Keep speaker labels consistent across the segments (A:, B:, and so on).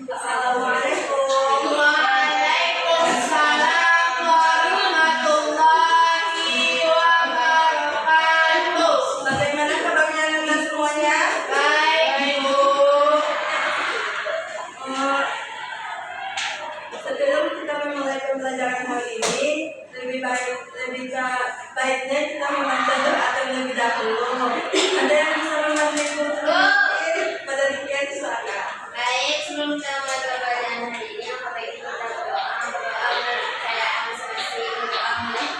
A: Assalamualaikum. Waalaikumsalam warahmatullahi wabarakatuh. Bagaimana kabarnya Anda semuanya? Baik, Bu. Sebelum kita memulai pembelajaran hari ini, baiknya kita membaca doa terlebih dahulu. Ada yang bisa membantu pada dikit silakan.
B: Baik, sebelum kita mulai pembelajaran hari ini, maka baiknya kita berdoa kepercayaan masing-masing berdoa mulai.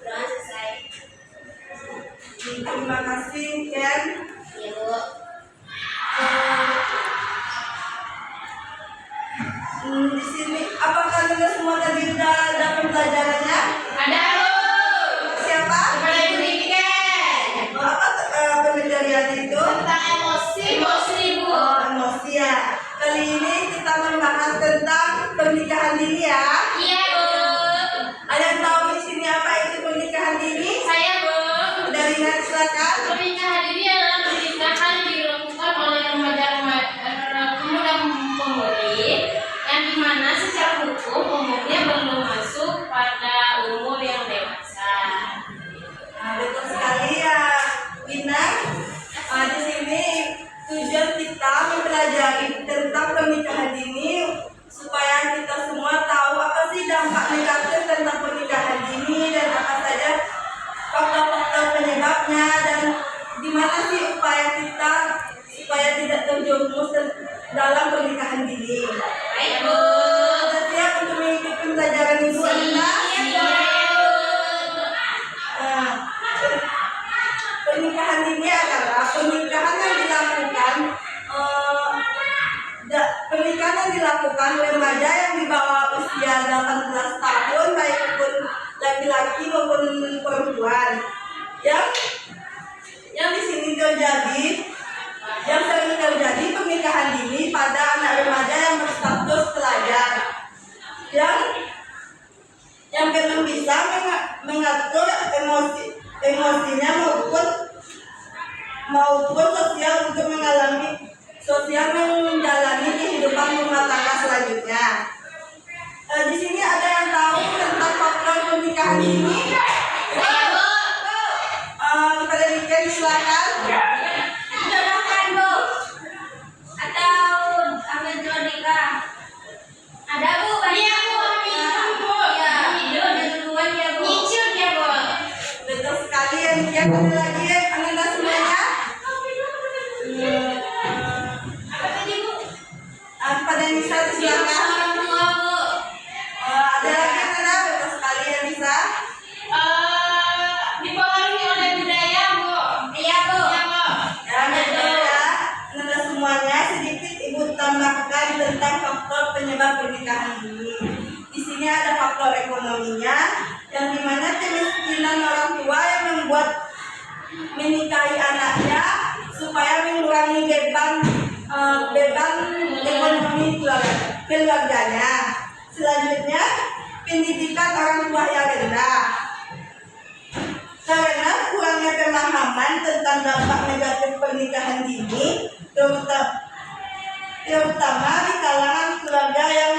B: Doa selesai.
A: Terima kasih, Ken.
B: Iya, Bu.
A: Di sini, apakah Anda semua tadi sudah ada pembelajarannya?
B: Ada, Bu.
A: Siapa?
B: Kepada Ibu Niken.
A: Apa pembelajaran itu?
B: Tentang emosi, Bu.
A: Oh, emosi ya. Kali ini kita membahas tentang pernikahan dini ya.
B: Iya, Bu.
A: Ada yang tahu di sini apa itu pernikahan dini?
B: Saya, Bu.
A: Dari Nat, silakan.
B: Pernikahan ini adalah pernikahan yang dilakukan oleh pemuda-pemudi yang dimana secara hukum umumnya belum masuk pada umur yang dewasa.
A: Nah, betul sekali ya, Wina. Di sini tujuan kita mempelajari tentang pernikahan dini supaya kita semua tahu apa sih dampak negatif tentang pernikahan dini dan apa saja faktor-faktor penyebabnya dan gimana sih upaya kita supaya tidak terjerumus dalam pernikahan dini.
B: Baik, Bu.
A: Sudah siap untuk mengikuti pembelajaran Ibu Anda? Nah, pernikahan dini adalah pernikahan yang dilakukan remaja yang di bawah usia 18 tahun baik pun laki-laki maupun perempuan yang di sini yang sering terjadi pernikahan dini pada anak remaja yang berstatus pelajar yang belum bisa mengatur emosinya maupun sosial menjalani kehidupan rumah tangga selanjutnya. Di sini ada yang tahu tentang faktor pernikahan dini?
B: Saya, Bu.
A: Kepada Niken silakan.
B: Jodohkan, Bu. Atau ambil jual nikah. Ada, Bu. Iya, Bu. Iya. Ada duluan ya, Bu. Nyicil ya, Bu.
A: Betul sekali ya Niken. Ada lagi ya Anda semuanya?
B: Apa tadi, Bu?
A: Kepada Nisa silakan.
B: Orang tua, Bu.
A: Ada lagi yang ada? Betul sekali ya Nisa.
B: Dipengaruhi oleh budaya, Bu. Iya, Bu. Iya, Bu.
A: Ya, betul ya. Anda semuanya sedikit Ibu tambahkan tentang faktor penyebab pernikahan dini. Di sini ada faktor ekonominya, yang dimana kemiskinan orang tua yang membuat menikahi anaknya supaya mengurangi beban ekonomi keluarganya. Selanjutnya, pendidikan orang tua yang rendah. Karena kurangnya pemahaman tentang dampak negatif pernikahan dini, terutama di kalangan keluarga yang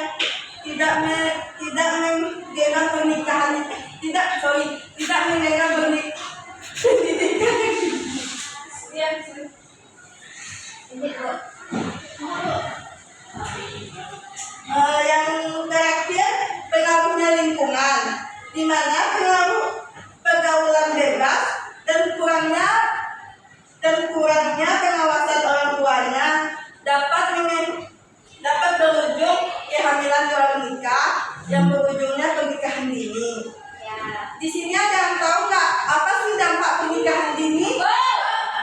A: tidak mengenal pernikahan, tidak mengenal pendidikan. Yang terakhir, pengaruhnya lingkungan, di mana pengaruh pergaulan bebas dan kurangnya pengawasan orang tuanya dapat berujung kehamilan di luar nikah yang berujungnya pernikahan dini. Di sini ada yang tahu nggak apa sih dampak pernikahan dini?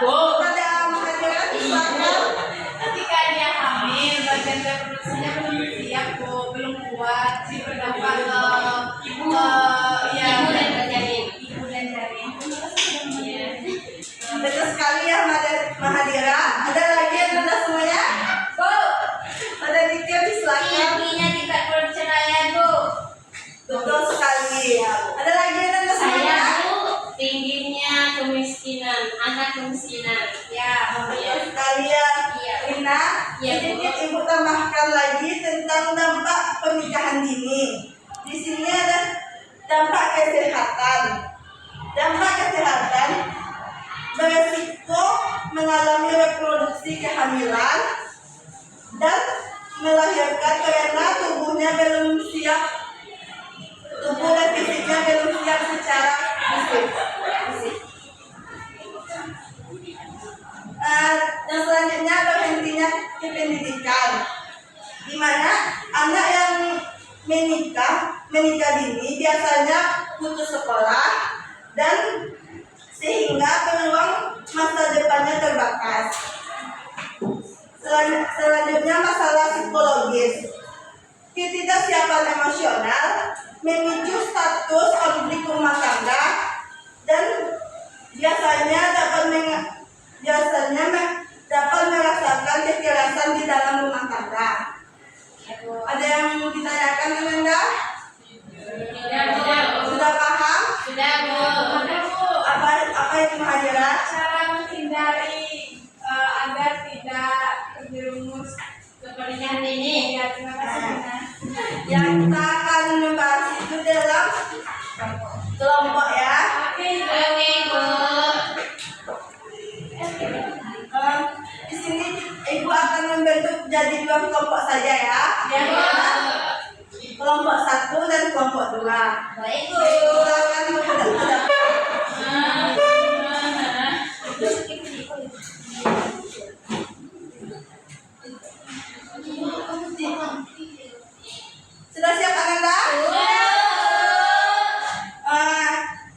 A: Pada Mahadira silakan.
B: Ketika dia hamil, bagian reproduksinya belum siap, Bu, belum kuat, berdampak ke ibu dan janin. Iya.
A: Betul sekali ya Mahadira. Ada lagi yang ada semuanya? Bu, ada dikit silakan.
B: Tingginya tingkat perceraian, Bu.
A: Betul sekali. Ada lagi yang ada semuanya?
B: Saya, Bu, tingginya kemiskinan, anak kemiskinan. Ya,
A: Betul sekali ya
B: Iya.
A: Rina.
B: Ya,
A: sedikit Ibu tambahkan lagi tentang dampak pernikahan dini. Di sini ada dampak kesehatan. Dampak kesehatan beresiko mengalami reproduksi kehamilan dan melahirkan karena tubuhnya belum siap, tubuh dan fisiknya belum siap secara fisik. Dan selanjutnya berhentinya ke pendidikan, di mana anak yang menikah dini biasanya putus sekolah dan sehingga peluang masa depannya terbatas. Selanjutnya masalah psikologis. Ketidaksiapan emosional memicu status konflik rumah tangga dan biasanya dapat merasakan kekerasan di dalam rumah tangga. Ada yang mau ditanyakan, Ananda? Sudah paham?
B: Sudah, Bu.
A: Apa itu Mahajira?
B: Cara menghindari agar tidak terjerumus ke pernikahan ini. Ya, terima kasih, Bunda.
A: Yang kita akan membahas itu dalam kelompok ya.
B: Oke, Bu.
A: Di sini Ibu akan membentuk jadi 2 kelompok saja ya.
B: Ya, Bu.
A: Kelompok 1 dan kelompok 2.
B: Baik, Bu.
A: Silakan menghadap. Sudah siap Ananda?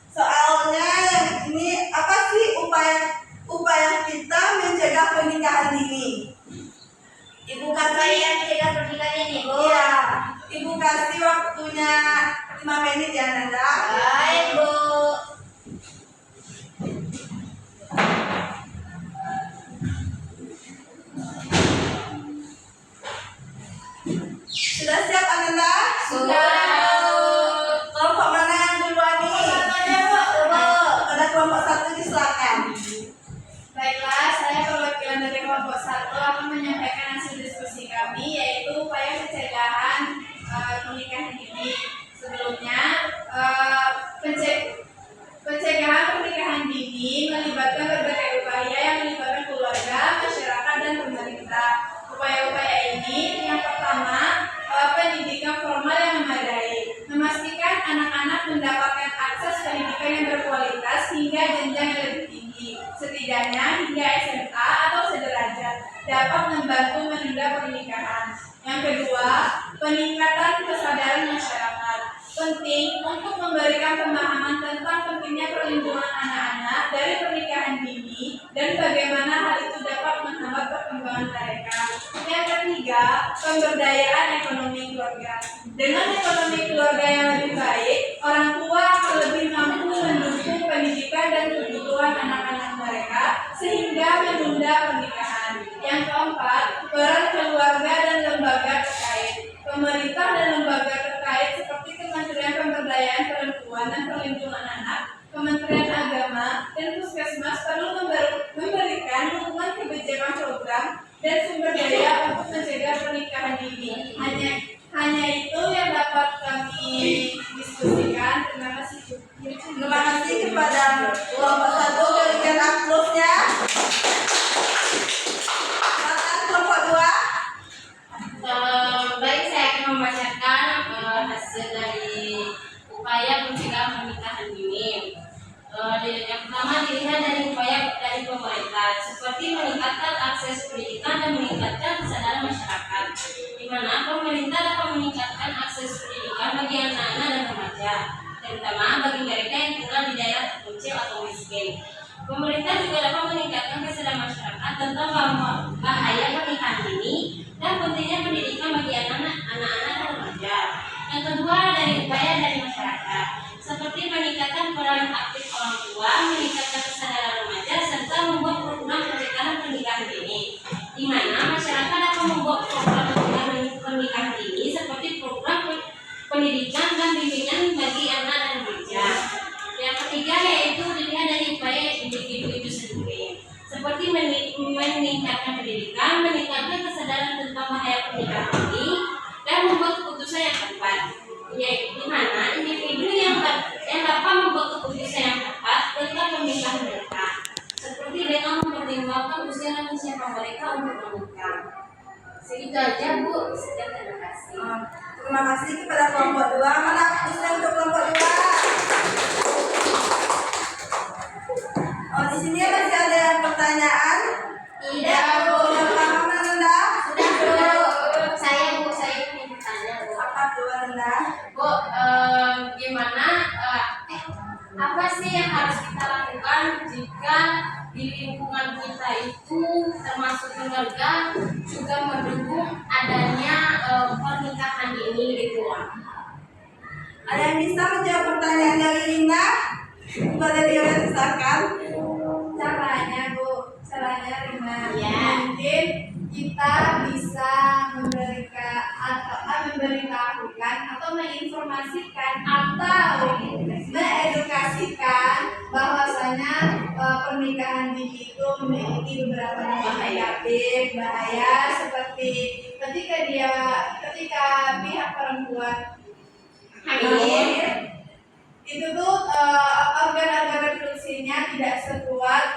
A: Soalnya yang ini apa sih upaya kita mencegah pernikahan dini? Ibu kasih
B: mencegah pernikahan ini, Bu.
A: Iya, Ibu kasih waktunya 5 menit ya Nanda.
B: Baik, Bu.
A: Sudah siap Ananda?
B: Sudah.
A: Kelompok mana yang duluan nih? Pada kelompok 1 silakan.
B: Baiklah, saya perwakilan dari kelompok 1 akan menyampaikan hasil diskusi kami, yaitu upaya pencegahan pernikahan dini. Sebelumnya, pencegahan pernikahan dini melibatkan berbagai upaya yang melibatkan keluarga, masyarakat, dan pemerintah. Upaya-upaya ini, yang pertama, pendidikan formal yang memadai, memastikan anak-anak mendapatkan akses pendidikan yang berkualitas hingga jenjang yang lebih tinggi, setidaknya hingga SMA atau sederajat, dapat membantu menunda pernikahan. Yang kedua, peningkatan kesadaran masyarakat. Penting untuk memberikan pemahaman tentang pentingnya perlindungan anak-anak dari pernikahan dini dan bagaimana hal itu dapat menghambat perkembangan mereka. Yang ketiga, pemberdayaan ekonomi keluarga. Dengan ekonomi keluarga yang lebih baik, orang tua akan lebih mampu mendukung pendidikan dan kebutuhan anak-anak mereka sehingga menunda pernikahan. Yang keempat, peran keluarga dan lembaga terkait. Pemerintah dan lembaga terkait seperti Kementerian Pemberdayaan Perempuan dan Perlindungan Anak, Kementerian Agama, dan Puskesmas perlu memberikan dukungan kebijakan program dan sumber daya untuk mencegah pernikahan dini. Hanya itu yang dapat kami diskusikan. Terima kasih.
A: Terima kasih kepada kelompok 1, berikan aplausnya. Silakan kelompok 2.
B: Baik, saya akan membacakan hasil dari upaya pencegahan pernikahan dini. Yang pertama dilihat dari upaya dari pemerintah, seperti meningkatkan akses pendidikan dan meningkatkan kesadaran masyarakat, di mana pemerintah dapat meningkatkan akses pendidikan bagi anak-anak dan remaja, terutama bagi mereka yang tinggal di daerah terpencil atau miskin. Pemerintah juga dapat meningkatkan kesadaran masyarakat tentang bahaya pernikahan dini dan pentingnya pendidikan bagi anak-anak dan remaja. Yang kedua, dari upaya dari masyarakat, seperti meningkatkan peran aktif orang tua, meningkatkan kesadaran remaja, serta membuat program pencegahan pernikahan dini, di mana masyarakat akan membuat program pencegahan pernikahan dini seperti program pendidikan dan bimbingan bagi anak dan remaja. Yang ketiga, yaitu dilihat dari upaya individu itu sendiri, seperti meningkatkan pendidikan, meningkatkan kesadaran siapa mereka untuk menemukan. Segitu aja Bu. Sekian, terima kasih.
A: Terima kasih kepada kelompok 2. Mana aplausnya untuk kelompok 2? Di sini masih ada yang pertanyaan?
B: Tidak Bu.
A: Sudah paham Nanda?
B: Sudah Bu. Saya ingin bertanya Bu.
A: Apa tuh Nanda?
B: Bu, gimana? Apa sih yang harus kita lakukan jika di lingkungan kita itu termasuk keluarga juga mendukung adanya pernikahan ini gitu?
A: Ada yang bisa menjawab pertanyaan dari Lina? Kepada dia silakan.
C: Caranya Bu, caranya Rina.
B: Ya.
C: Mungkin kita bisa memberitahukan atau menginformasikan atau mengedukasikan bahwasanya pernikahan dini itu memiliki beberapa dampak negatif bahaya, seperti ketika pihak perempuan hamil itu tuh organ-organ reproduksinya tidak sekuat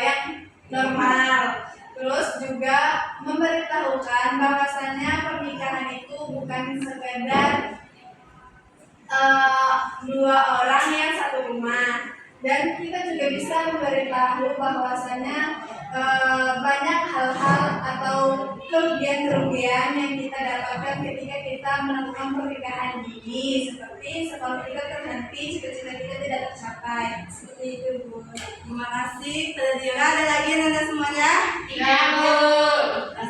C: yang normal. Terus juga memberitahukan bahwasannya pernikahan itu bukan sekedar dua orang yang satu rumah. Dan kita juga bisa memberitahu bahwasanya banyak hal-hal atau kerugian-kerugian yang kita dapatkan ketika kita melakukan pernikahan dini, seperti sekolah kita terhenti, cita-cita kita tidak tercapai. Seperti itu Bu.
A: Terima kasih. Pada Dira ada lagi Nanda semuanya?
B: Tidak Bu.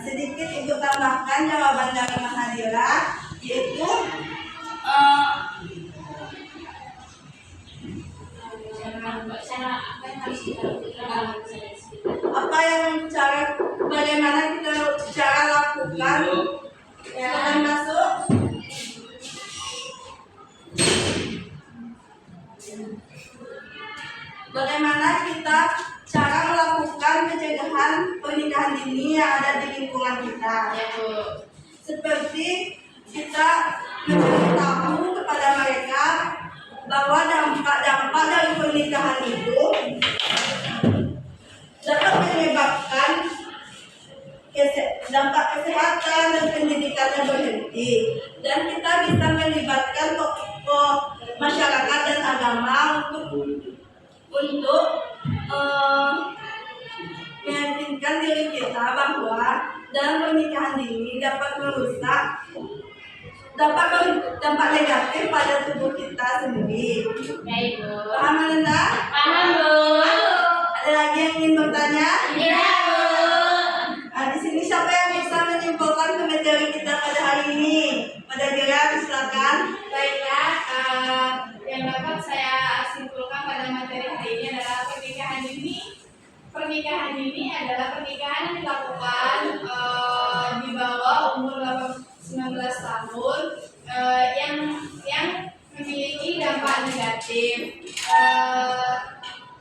A: Sedikit Ibu tambahkan jawaban dari Mahadira, yaitu bagaimana kita cara lakukan silakan masuk. Bagaimana kita cara melakukan pencegahan pernikahan dini yang ada di lingkungan kita?
B: Ya Bu.
A: Seperti kita memberitahu kepada mereka bahwa dampak dari pernikahan itu dapat menyebabkan dampak kesehatan dan pendidikan yang berhenti, dan kita bisa melibatkan tokoh masyarakat dan agama untuk meyakinkan diri kita bahwa dalam pernikahan dini dapat merusak, dapat berdampak negatif pada tubuh kita sendiri.
B: Baik Bu.
A: Paham Nanda?
B: Paham Bu.
A: Ada lagi yang ingin bertanya?
B: Tidak Bu.
A: Di sini siapa yang bisa menyimpulkan materi kita pada hari ini? Pada Dira, silakan.
C: Baiklah, yang dapat saya simpulkan pada materi hari ini adalah pernikahan dini adalah pernikahan yang dilakukan di bawah umur 19 tahun yang memiliki dampak negatif.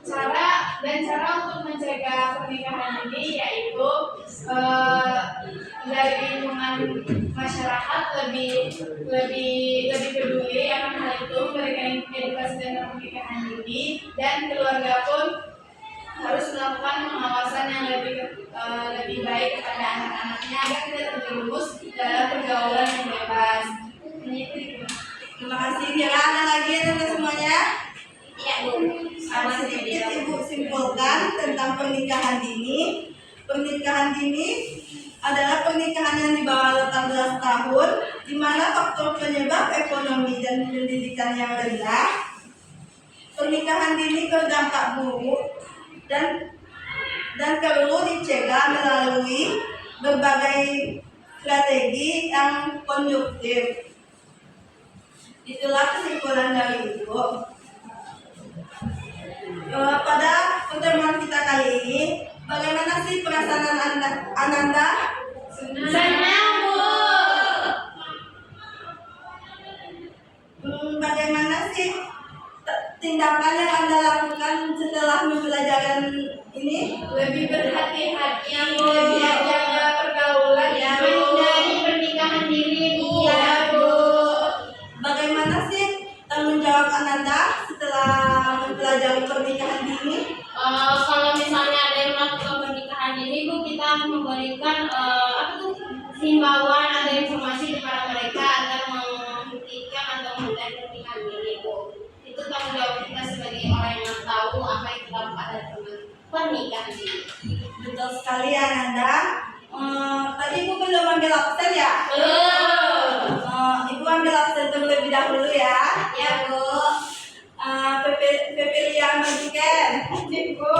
C: Cara untuk mencegah pernikahan ini yaitu dari lingkungan masyarakat lebih peduli akan hal itu, memberikan edukasi tentang pernikahan dini, dan keluarga pun harus melakukan pengawasan yang lebih baik kepada anak-anaknya agar tidak terjerumus dalam pergaulan yang bebas.
A: Terima kasih Dira. Ada lagi Nanda semuanya?
B: Iya Bu.
A: Sedikit Ibu simpulkan tentang pernikahan dini. Pernikahan dini adalah pernikahan yang di bawah 18 tahun, di mana faktor penyebab ekonomi dan pendidikan yang rendah. Pernikahan dini berdampak buruk dan perlu dicegah melalui berbagai strategi yang konduktif. Itulah kesimpulan dari Ibu. Pada pertemuan kita kali ini, bagaimana sih perasaan Ananda?
B: Senang Bu.
A: Bagaimana sih tindakan yang Anda lakukan setelah mempelajari ini?
C: Lebih berhati-hati, lebih jaga pergaulan, menghindari pernikahan dini Bu.
B: Iya Bu.
A: Bagaimana sih tanggung jawab Ananda setelah mempelajari pernikahan dini?
B: Kalau misalnya ada yang melakukan pernikahan dini Bu, kita memberikan himbauan atau informasi kepada mereka agar menghentikan atau menghindari pernikahan dini, Bu. Itu tanggung jawab kita sebagai orang yang tahu apa yang dampak dari pernikahan dini.
A: Betul sekali ya Nanda. Tadi Ibu belum ambil absen ya?
B: Belum.
A: Ibu ambil absen terlebih dahulu ya.
B: Ya, Bu.
A: Pepelia Majiken, Ibu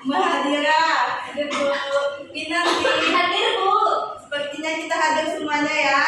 A: Mahadira, Ibu Pinanti.
B: Hadir, Bu.
A: Sepertinya kita hadir semuanya ya.